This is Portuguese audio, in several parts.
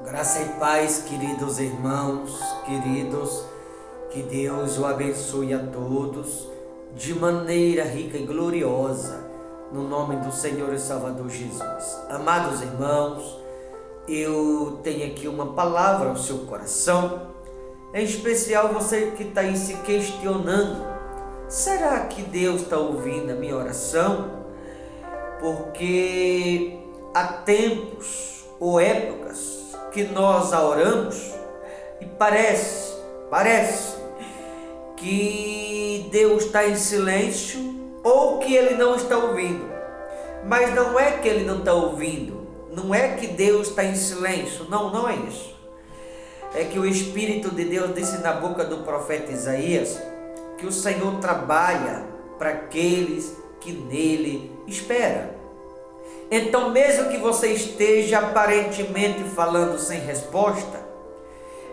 Graça e paz, queridos irmãos, queridos, que Deus o abençoe a todos de maneira rica e gloriosa, no nome do Senhor e Salvador Jesus. Amados irmãos, eu tenho aqui uma palavra ao seu coração, em especial você que está aí se questionando: será que Deus está ouvindo a minha oração? Porque há tempos ou épocas que nós a oramos e parece que Deus está em silêncio ou que Ele não está ouvindo. Mas não é que Ele não está ouvindo, não é que Deus está em silêncio, não é isso. É que o Espírito de Deus disse na boca do profeta Isaías que o Senhor trabalha para aqueles que nele esperam. Então, mesmo que você esteja aparentemente falando sem resposta,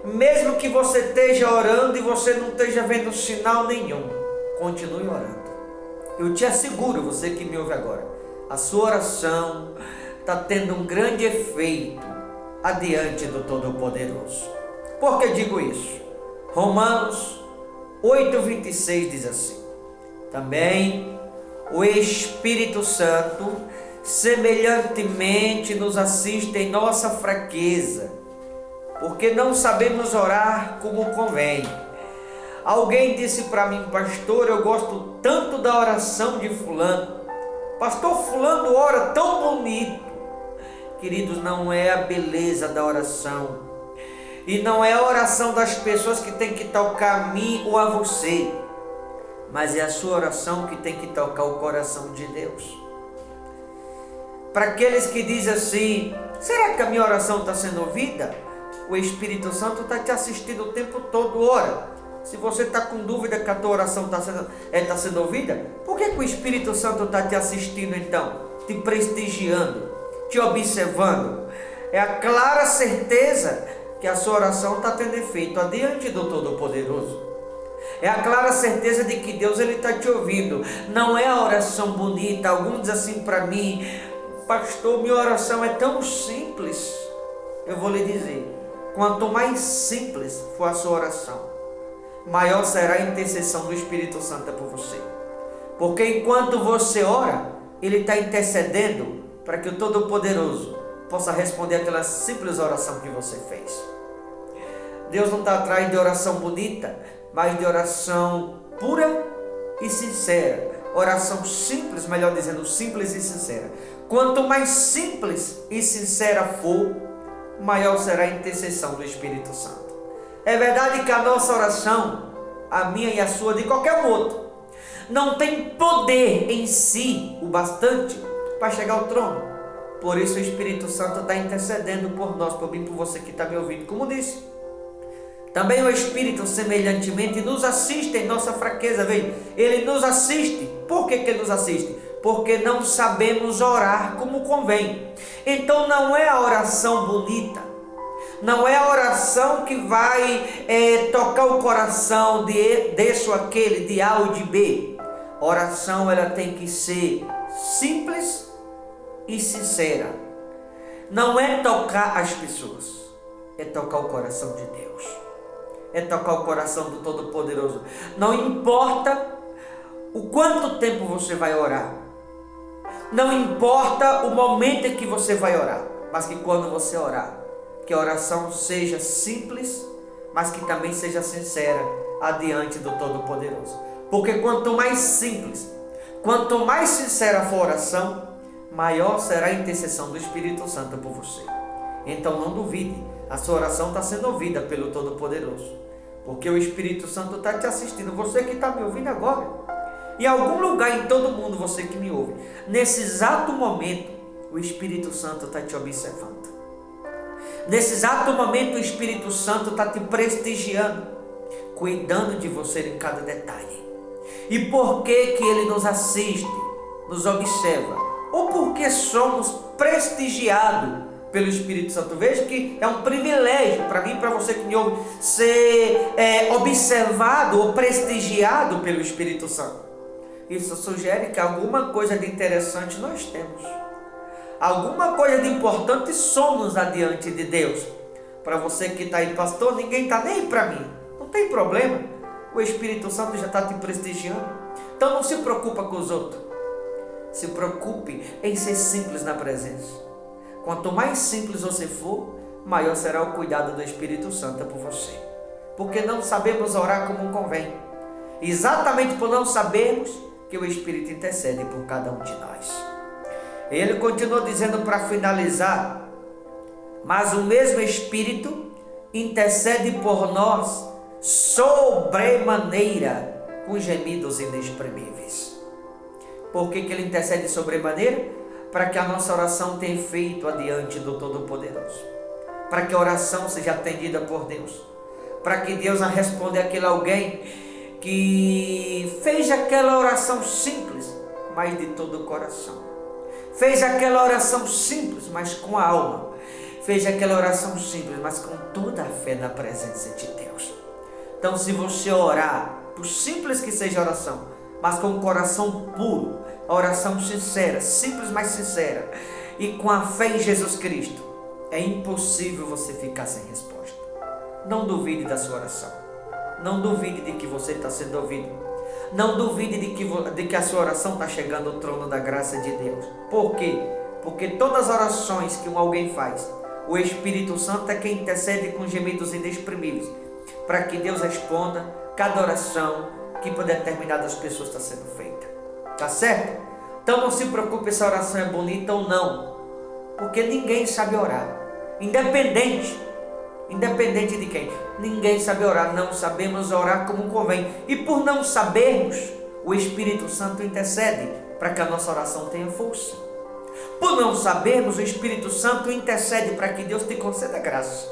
mesmo que você esteja orando e você não esteja vendo sinal nenhum, continue orando. Eu te asseguro, você que me ouve agora, a sua oração está tendo um grande efeito adiante do Todo-Poderoso. Por que digo isso? Romanos 8:26 diz assim: também o Espírito Santo semelhantemente nos assiste em nossa fraqueza, porque não sabemos orar como convém. Alguém disse para mim: pastor, eu gosto tanto da oração de fulano, pastor, fulano ora tão bonito. Queridos, não é a beleza da oração, e não é a oração das pessoas que tem que tocar a mim ou a você, mas é a sua oração que tem que tocar o coração de Deus. Para aqueles que dizem assim: será que a minha oração está sendo ouvida? O Espírito Santo está te assistindo o tempo todo. Ora, se você está com dúvida que a tua oração está sendo ouvida, por que o Espírito Santo está te assistindo então? Te prestigiando, te observando. É a clara certeza que a sua oração está tendo efeito adiante do Todo-Poderoso. É a clara certeza de que Deus está te ouvindo. Não é a oração bonita. Alguns dizem assim para mim: pastor, minha oração é tão simples. Eu vou lhe dizer: quanto mais simples for a sua oração, maior será a intercessão do Espírito Santo por você. Porque enquanto você ora, Ele está intercedendo para que o Todo-Poderoso possa responder aquela simples oração que você fez. Deus não está atrás de oração bonita, mas de oração pura e sincera. Oração simples, melhor dizendo, simples e sincera. Quanto mais simples e sincera for, maior será a intercessão do Espírito Santo. É verdade que a nossa oração, a minha e a sua, de qualquer outro, não tem poder em si o bastante para chegar ao trono. Por isso o Espírito Santo está intercedendo por nós, por mim, por você que está me ouvindo. Como disse, também o Espírito semelhantemente nos assiste em nossa fraqueza. Veja, Ele nos assiste. Por que Ele nos assiste? Porque não sabemos orar como convém. Então não é a oração bonita, não é a oração que vai tocar o coração desse ou aquele, de A ou de B. A oração, ela tem que ser simples e sincera. Não é tocar as pessoas, é tocar o coração de Deus, é tocar o coração do Todo-Poderoso. Não importa o quanto tempo você vai orar, não importa o momento em que você vai orar, mas que quando você orar, que a oração seja simples, mas que também seja sincera adiante do Todo-Poderoso. Porque quanto mais simples, quanto mais sincera for a oração, maior será a intercessão do Espírito Santo por você. Então não duvide, a sua oração está sendo ouvida pelo Todo-Poderoso, porque o Espírito Santo está te assistindo. Você que está me ouvindo agora, em algum lugar em todo mundo, você que me ouve, nesse exato momento, o Espírito Santo está te observando. Nesse exato momento, o Espírito Santo está te prestigiando, cuidando de você em cada detalhe. E por que Ele nos assiste, nos observa? Ou porque somos prestigiados pelo Espírito Santo? Veja que é um privilégio para mim e para você que me ouve ser observado ou prestigiado pelo Espírito Santo. Isso sugere que alguma coisa de interessante nós temos, alguma coisa de importante somos adiante de Deus, Para você que está aí, pastor, ninguém está nem para mim. Não tem problema. O Espírito Santo já está te prestigiando. Então não se preocupa com os outros. Se preocupe em ser simples na presença. Quanto mais simples você for, maior será o cuidado do Espírito Santo por você. Porque não sabemos orar como convém. Exatamente por não sabermos que o Espírito intercede por cada um de nós. Ele continua dizendo para finalizar: mas o mesmo Espírito intercede por nós sobremaneira, com gemidos inexprimíveis. Por que ele intercede sobremaneira? Para que a nossa oração tenha efeito adiante do Todo-Poderoso. Para que a oração seja atendida por Deus. Para que Deus a responda àquele alguém que fez aquela oração simples, mas de todo o coração. Fez aquela oração simples, mas com a alma. Fez aquela oração simples, mas com toda a fé na presença de Deus. Então, se você orar, por simples que seja a oração, mas com o coração puro, a oração sincera, simples, mas sincera, e com a fé em Jesus Cristo, é impossível você ficar sem resposta. Não duvide da sua oração. Não duvide de que você está sendo ouvido. Não duvide de que a sua oração está chegando ao trono da graça de Deus. Por quê? Porque todas as orações que alguém faz, o Espírito Santo é quem intercede com gemidos inexprimíveis, para que Deus responda cada oração que por determinadas pessoas está sendo feita. Tá certo? Então não se preocupe se a oração é bonita ou não, porque ninguém sabe orar. Independente de quem, ninguém sabe orar. Não sabemos orar como convém, e por não sabermos, o Espírito Santo intercede para que a nossa oração tenha força. Por não sabermos, o Espírito Santo intercede para que Deus te conceda graça.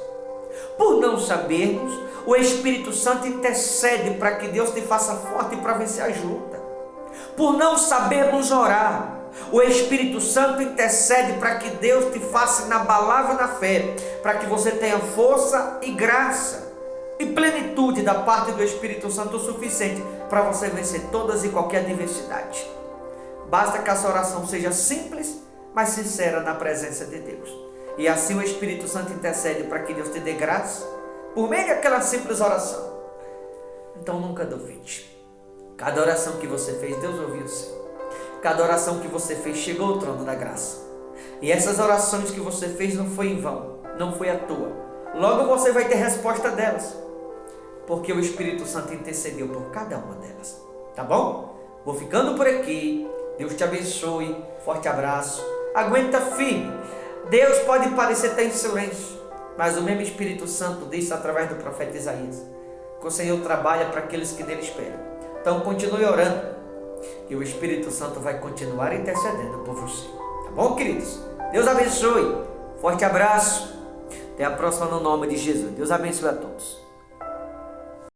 Por não sabermos, o Espírito Santo intercede para que Deus te faça forte para vencer as lutas. Por não sabermos orar, o Espírito Santo intercede para que Deus te faça inabalável na fé, para que você tenha força e graça e plenitude da parte do Espírito Santo o suficiente para você vencer todas e qualquer adversidade. Basta que a sua oração seja simples, mas sincera na presença de Deus. E assim o Espírito Santo intercede para que Deus te dê graça por meio daquela simples oração. Então nunca duvide. Cada oração que você fez, Deus ouviu sim. Cada oração que você fez chegou ao trono da graça. E essas orações que você fez não foi em vão, não foi à toa. Logo você vai ter resposta delas, porque o Espírito Santo intercedeu por cada uma delas. Tá bom? Vou ficando por aqui. Deus te abençoe. Forte abraço. Aguenta firme. Deus pode parecer estar em silêncio, mas o mesmo Espírito Santo disse através do profeta Isaías que o Senhor trabalha para aqueles que nele esperam. Então continue orando, que o Espírito Santo vai continuar intercedendo por você. Tá bom, queridos? Deus abençoe. Forte abraço. Até a próxima no nome de Jesus. Deus abençoe a todos.